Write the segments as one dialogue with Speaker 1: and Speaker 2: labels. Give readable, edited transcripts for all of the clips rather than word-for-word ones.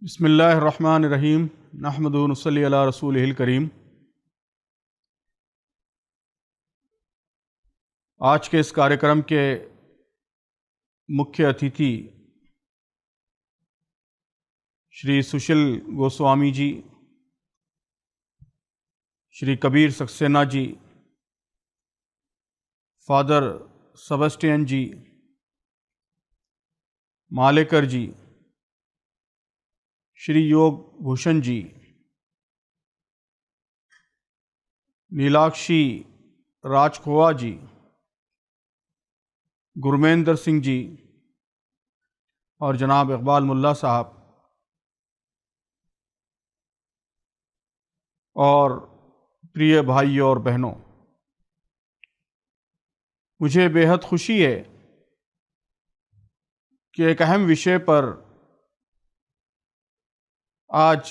Speaker 1: बिस्मिल्लाहिर्रहमानिर्रहीम नहमदुहु व नसल्ली अला रसूलिहिल करीम। आज के इस कार्यक्रम के मुख्य अतिथि श्री सुशील गोस्वामी जी, श्री कबीर सक्सेना जी, फादर सेबेस्टियन जी, मालेकर जी, श्री योग भूषण जी, नीलाक्षी राजखोवा जी, गुरमेंद्र सिंह जी और जनाब इकबाल मुल्ला साहब, और प्रिय भाइयों और बहनों, मुझे बेहद खुशी है कि एक अहम विषय पर आज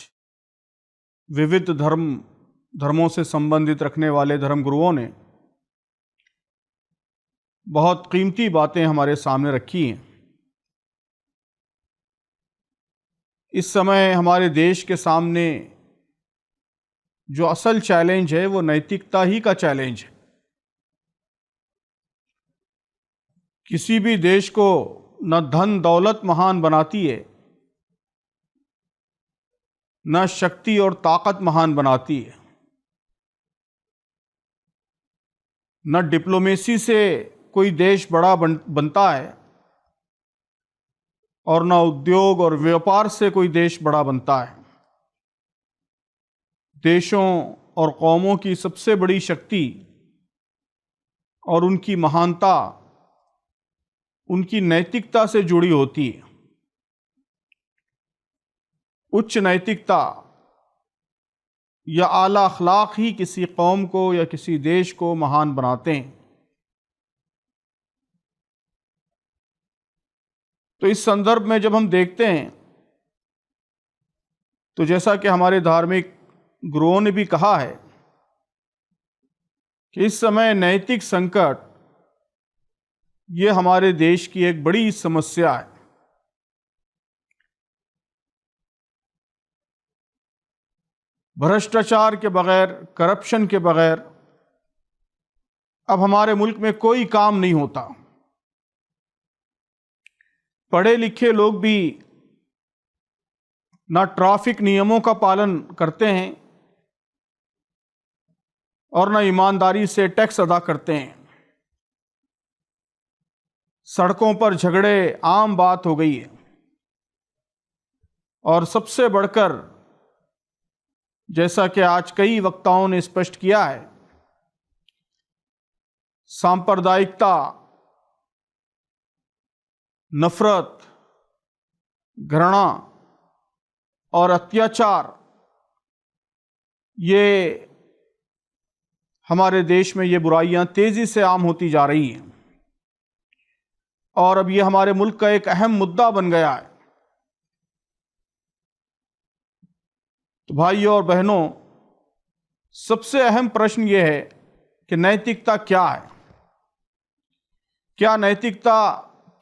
Speaker 1: विविध धर्मों से संबंधित रखने वाले धर्मगुरुओं ने बहुत कीमती बातें हमारे सामने रखी हैं। इस समय हमारे देश के सामने जो असल चैलेंज है वो नैतिकता ही का चैलेंज है। किसी भी देश को न धन दौलत महान बनाती है, न शक्ति और ताकत महान बनाती है, न डिप्लोमेसी से कोई देश बड़ा बनता है और न उद्योग और व्यापार से कोई देश बड़ा बनता है। देशों और कौमों की सबसे बड़ी शक्ति और उनकी महानता उनकी नैतिकता से जुड़ी होती है। उच्च नैतिकता या आला अखलाक ही किसी कौम को या किसी देश को महान बनाते हैं। तो इस संदर्भ में जब हम देखते हैं तो जैसा कि हमारे धार्मिक गुरुओं ने भी कहा है कि इस समय नैतिक संकट ये हमारे देश की एक बड़ी समस्या है। भ्रष्टाचार के बगैर, करप्शन के बगैर अब हमारे मुल्क में कोई काम नहीं होता। पढ़े लिखे लोग भी ना ट्रैफिक नियमों का पालन करते हैं और ना ईमानदारी से टैक्स अदा करते हैं। सड़कों पर झगड़े आम बात हो गई है और सबसे बढ़कर, जैसा कि आज कई वक्ताओं ने स्पष्ट किया है, सांप्रदायिकता, नफरत, घृणा और अत्याचार ये हमारे देश में ये बुराइयां तेजी से आम होती जा रही हैं और अब ये हमारे मुल्क का एक अहम मुद्दा बन गया है। तो भाइयों और बहनों, सबसे अहम प्रश्न ये है कि नैतिकता क्या है? क्या नैतिकता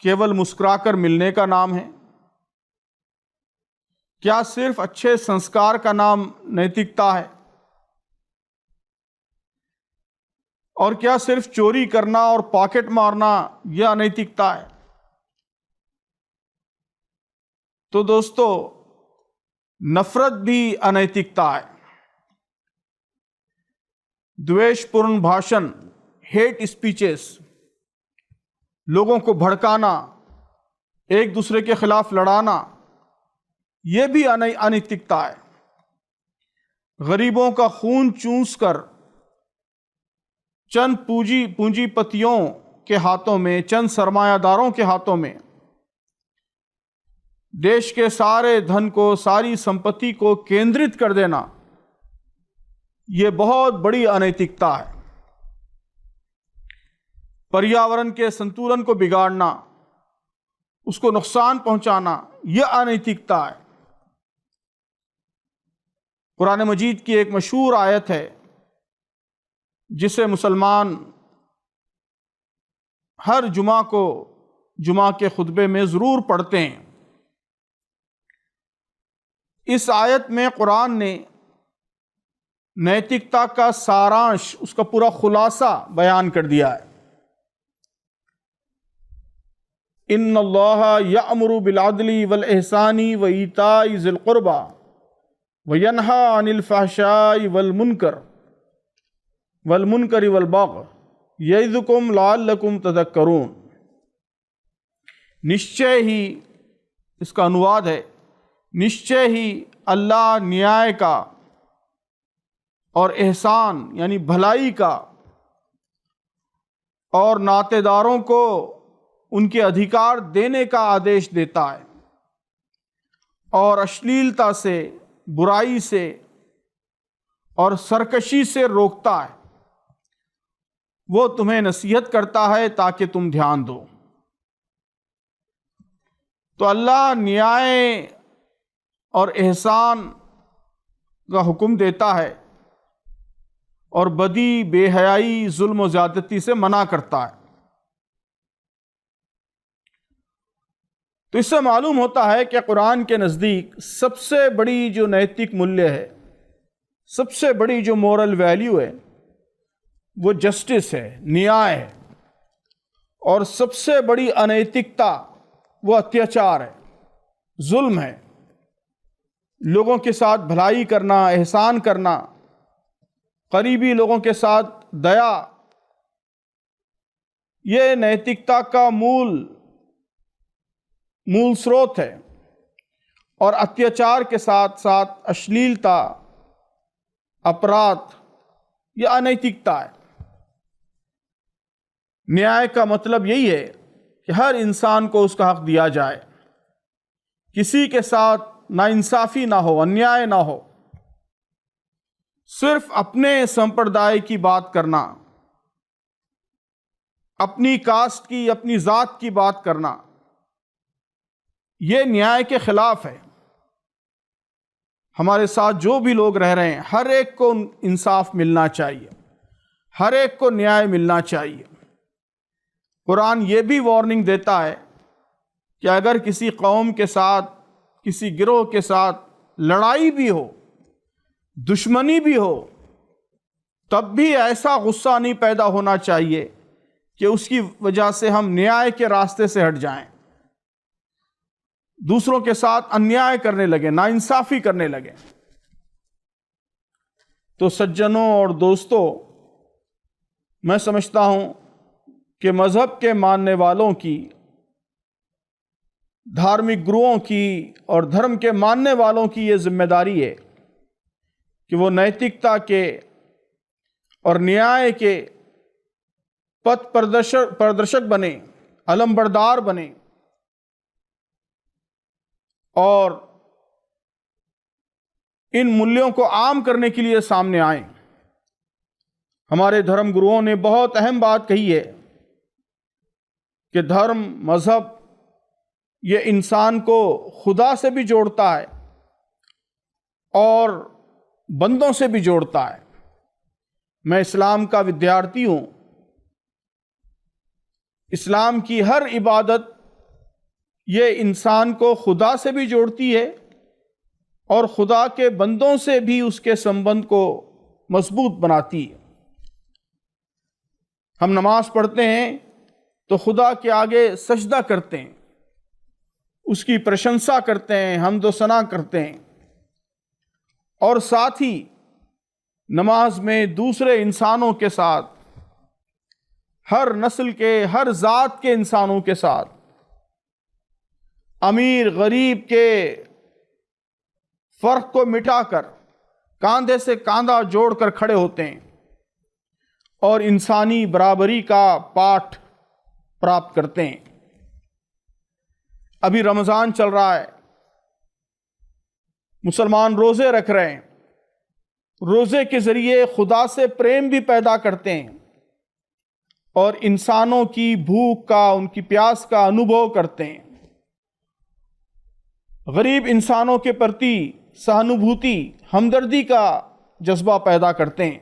Speaker 1: केवल मुस्कुराकर मिलने का नाम है? क्या सिर्फ अच्छे संस्कार का नाम नैतिकता है? और क्या सिर्फ चोरी करना और पॉकेट मारना यह अनैतिकता है? तो दोस्तों, नफरत भी अनैतिकता है। द्वेषपूर्ण भाषण, हेट स्पीचेस, लोगों को भड़काना, एक दूसरे के खिलाफ लड़ाना, यह भी अनैतिकता है। गरीबों का खून चूस कर चंद पूंजीपतियों के हाथों में, चंद सरमायादारों के हाथों में देश के सारे धन को, सारी संपत्ति को केंद्रित कर देना, यह बहुत बड़ी अनैतिकता है। पर्यावरण के संतुलन को बिगाड़ना, उसको नुकसान पहुंचाना, यह अनैतिकता है। कुरान मजीद की एक मशहूर आयत है जिसे मुसलमान हर जुमा के खुतबे में ज़रूर पढ़ते हैं। इस आयत में कुरान ने नैतिकता का सारांश, उसका पूरा खुलासा बयान कर दिया है। इन्नल्लाह यअमुरु बिल अदली वल इहसानी व ईताई ज़िल क़ुरबा व यन्हा अनिल फ़हशाई वल मुनकरि वल बग़य यइज़ुकुम लअल्लकुम तज़क्करून। निश्चय ही, इसका अनुवाद है, निश्चय ही अल्लाह न्याय का और एहसान यानी भलाई का और नातेदारों को उनके अधिकार देने का आदेश देता है और अश्लीलता से, बुराई से और सरकशी से रोकता है। वो तुम्हें नसीहत करता है ताकि तुम ध्यान दो। तो अल्लाह न्याय और एहसान का हुक्म देता है और बदी, बेहयाई, जुल्म और ज़्यादती से मना करता है। तो इससे मालूम होता है कि कुरान के नज़दीक सबसे बड़ी जो नैतिक मूल्य है, सबसे बड़ी जो मोरल वैल्यू है, वो जस्टिस है, न्याय है। और सबसे बड़ी अनैतिकता वो अत्याचार है, जुल्म है। लोगों के साथ भलाई करना, एहसान करना, करीबी लोगों के साथ दया, ये नैतिकता का मूल स्रोत है। और अत्याचार के साथ साथ अश्लीलता, अपराध, ये अनैतिकता है। न्याय का मतलब यही है कि हर इंसान को उसका हक दिया जाए, किसी के साथ नाइंसाफ़ी ना हो, अन्याय ना हो। सिर्फ अपने संप्रदाय की बात करना, अपनी कास्ट की, अपनी ज़ात की बात करना, ये न्याय के खिलाफ है। हमारे साथ जो भी लोग रह रहे हैं, हर एक को इंसाफ मिलना चाहिए, हर एक को न्याय मिलना चाहिए। कुरान ये भी वार्निंग देता है कि अगर किसी कौम के साथ, किसी गिरोह के साथ लड़ाई भी हो, दुश्मनी भी हो, तब भी ऐसा गुस्सा नहीं पैदा होना चाहिए कि उसकी वजह से हम न्याय के रास्ते से हट जाएं, दूसरों के साथ अन्याय करने लगे, नाइंसाफ़ी करने लगे। तो सज्जनों और दोस्तों, मैं समझता हूं कि मज़हब के मानने वालों की, धार्मिक गुरुओं की और धर्म के मानने वालों की ये जिम्मेदारी है कि वो नैतिकता के और न्याय के पथ प्रदर्शक बने, अलमबरदार बने और इन मूल्यों को आम करने के लिए सामने आए। हमारे धर्म गुरुओं ने बहुत अहम बात कही है कि धर्म, मज़हब, ये इंसान को खुदा से भी जोड़ता है और बंदों से भी जोड़ता है। मैं इस्लाम का विद्यार्थी हूँ। इस्लाम की हर इबादत ये इंसान को खुदा से भी जोड़ती है और खुदा के बंदों से भी उसके संबंध को मजबूत बनाती है। हम नमाज पढ़ते हैं तो खुदा के आगे सजदा करते हैं, उसकी प्रशंसा करते हैं, हम्द व सना करते हैं और साथ ही नमाज में दूसरे इंसानों के साथ, हर नस्ल के, हर ज़ात के इंसानों के साथ, अमीर गरीब के फ़र्क को मिटाकर कंधे से कंधा जोड़कर खड़े होते हैं और इंसानी बराबरी का पाठ प्राप्त करते हैं। अभी रमज़ान चल रहा है, मुसलमान रोज़े रख रहे हैं। रोज़े के ज़रिए खुदा से प्रेम भी पैदा करते हैं और इंसानों की भूख का, उनकी प्यास का अनुभव करते हैं। गरीब इंसानों के प्रति सहानुभूति, हमदर्दी का जज्बा पैदा करते हैं।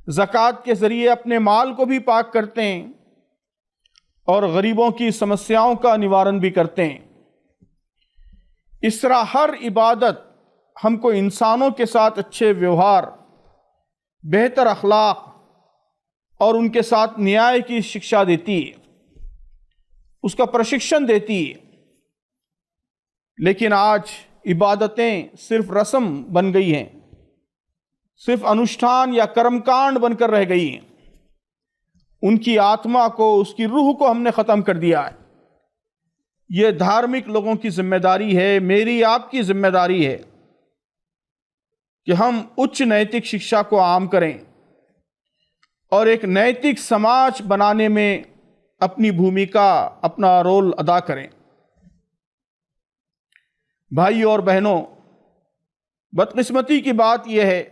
Speaker 1: ज़कात के ज़रिए अपने माल को भी पाक करते हैं और गरीबों की समस्याओं का निवारण भी करते हैं। इस तरह हर इबादत हमको इंसानों के साथ अच्छे व्यवहार, बेहतर अखलाक और उनके साथ न्याय की शिक्षा देती है, उसका प्रशिक्षण देती है। लेकिन आज इबादतें सिर्फ रस्म बन गई हैं, सिर्फ अनुष्ठान या कर्मकांड बनकर रह गई हैं। उनकी आत्मा को, उसकी रूह को हमने ख़त्म कर दिया है। ये धार्मिक लोगों की जिम्मेदारी है, मेरी आपकी जिम्मेदारी है कि हम उच्च नैतिक शिक्षा को आम करें और एक नैतिक समाज बनाने में अपनी भूमिका, अपना रोल अदा करें। भाइयों और बहनों, बदकिस्मती की बात यह है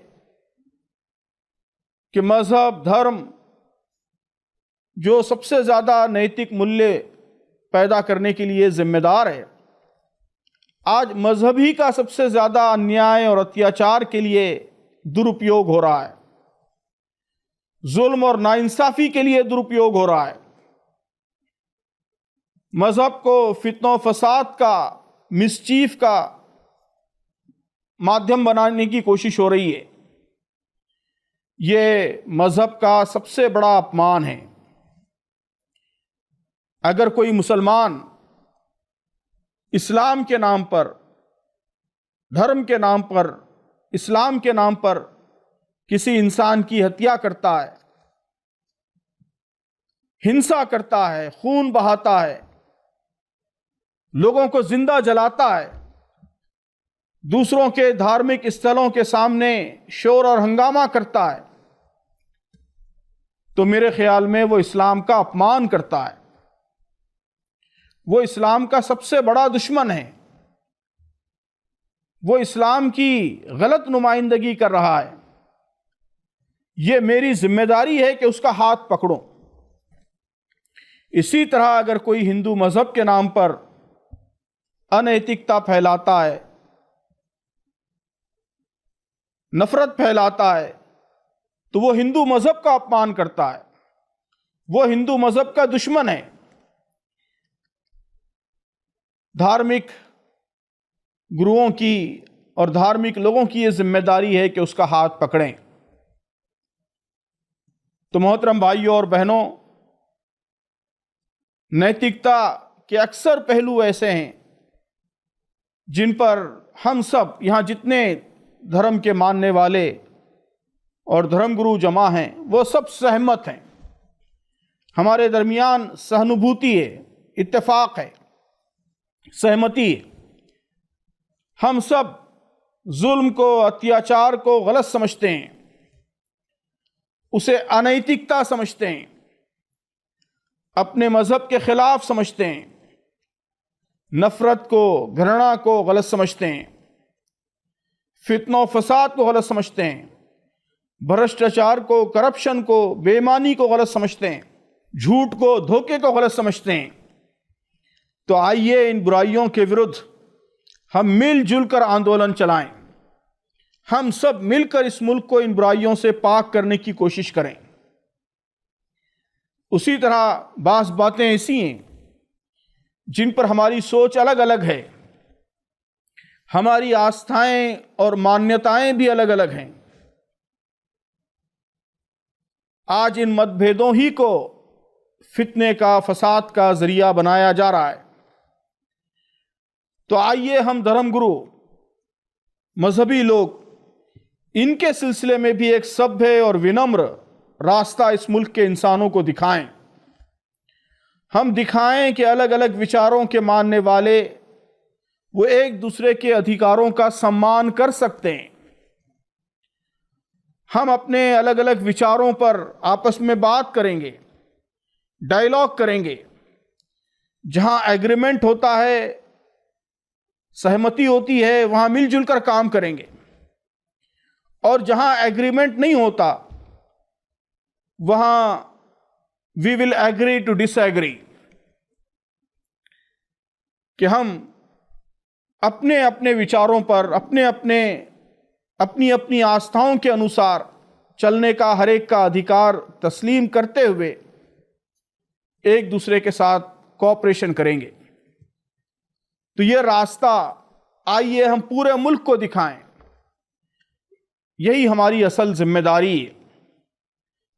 Speaker 1: कि मज़हब, धर्म जो सबसे ज़्यादा नैतिक मूल्य पैदा करने के लिए जिम्मेदार है, आज मजहब ही का सबसे ज़्यादा अन्याय और अत्याचार के लिए दुरुपयोग हो रहा है, जुल्म और नाइंसाफ़ी के लिए दुरुपयोग हो रहा है। मजहब को फित्ना फसाद का, मिसचीफ का माध्यम बनाने की कोशिश हो रही है। ये मजहब का सबसे बड़ा अपमान है। अगर कोई मुसलमान इस्लाम के नाम पर, धर्म के नाम पर, इस्लाम के नाम पर किसी इंसान की हत्या करता है, हिंसा करता है, खून बहाता है, लोगों को जिंदा जलाता है, दूसरों के धार्मिक स्थलों के सामने शोर और हंगामा करता है, तो मेरे ख्याल में वो इस्लाम का अपमान करता है। वो इस्लाम का सबसे बड़ा दुश्मन है। वो इस्लाम की गलत नुमाइंदगी कर रहा है। ये मेरी जिम्मेदारी है कि उसका हाथ पकड़ूं। इसी तरह अगर कोई हिंदू मजहब के नाम पर अनैतिकता फैलाता है, नफरत फैलाता है, तो वो हिंदू मजहब का अपमान करता है, वो हिंदू मजहब का दुश्मन है। धार्मिक गुरुओं की और धार्मिक लोगों की यह जिम्मेदारी है कि उसका हाथ पकड़ें। तो मोहतरम भाइयों और बहनों, नैतिकता के अक्सर पहलू ऐसे हैं जिन पर हम सब, यहाँ जितने धर्म के मानने वाले और धर्मगुरु जमा हैं, वो सब सहमत हैं। हमारे दरमियान सहानुभूति है, इत्तेफाक है, सहमति है। हम सब जुल्म को, अत्याचार को गलत समझते हैं, उसे अनैतिकता समझते हैं, अपने मजहब के खिलाफ समझते हैं, नफरत को, घृणा को गलत समझते हैं, फितना फसाद को गलत समझते हैं, भ्रष्टाचार को, करप्शन को, बेईमानी को गलत समझते हैं, झूठ को, धोखे को गलत समझते हैं। तो आइए इन बुराइयों के विरुद्ध हम मिलजुल कर आंदोलन चलाएं। हम सब मिलकर इस मुल्क को इन बुराइयों से पाक करने की कोशिश करें। उसी तरह बास बातें ऐसी हैं जिन पर हमारी सोच अलग अलग है, हमारी आस्थाएं और मान्यताएं भी अलग अलग हैं। आज इन मतभेदों ही को फितने का, फसाद का जरिया बनाया जा रहा है। तो आइए हम धर्मगुरु, मजहबी लोग, इनके सिलसिले में भी एक सभ्य और विनम्र रास्ता इस मुल्क के इंसानों को दिखाएं। हम दिखाएं कि अलग अलग विचारों के मानने वाले वो एक दूसरे के अधिकारों का सम्मान कर सकते हैं। हम अपने अलग अलग विचारों पर आपस में बात करेंगे, डायलॉग करेंगे। जहां एग्रीमेंट होता है, सहमति होती है, वहां मिलजुल कर काम करेंगे। और जहां एग्रीमेंट नहीं होता, वहां we will agree to disagree, कि हम अपने अपने विचारों पर, अपनी अपनी आस्थाओं के अनुसार चलने का हर एक का अधिकार तस्लीम करते हुए एक दूसरे के साथ कोऑपरेशन करेंगे। तो यह रास्ता आइए हम पूरे मुल्क को दिखाएं। यही हमारी असल जिम्मेदारी है।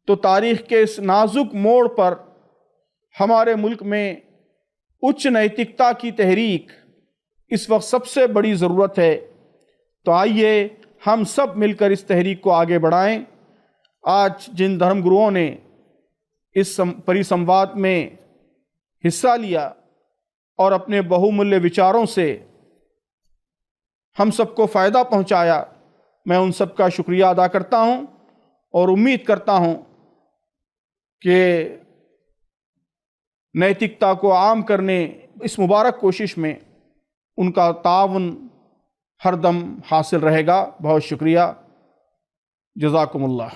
Speaker 1: तो तारीख़ के इस नाजुक मोड़ पर हमारे मुल्क में उच्च नैतिकता की तहरीक इस वक्त सबसे बड़ी ज़रूरत है। तो आइए हम सब मिलकर इस तहरीक को आगे बढ़ाएं। आज जिन धर्मगुरुओं ने इस परिसंवाद में हिस्सा लिया और अपने बहुमूल्य विचारों से हम सबको फ़ायदा पहुंचाया, मैं उन सब का शुक्रिया अदा करता हूं और उम्मीद करता हूं कि नैतिकता को आम करने इस मुबारक कोशिश में उनका ताउन हरदम हासिल रहेगा। बहुत शुक्रिया। जज़ाकुमुल्लाह।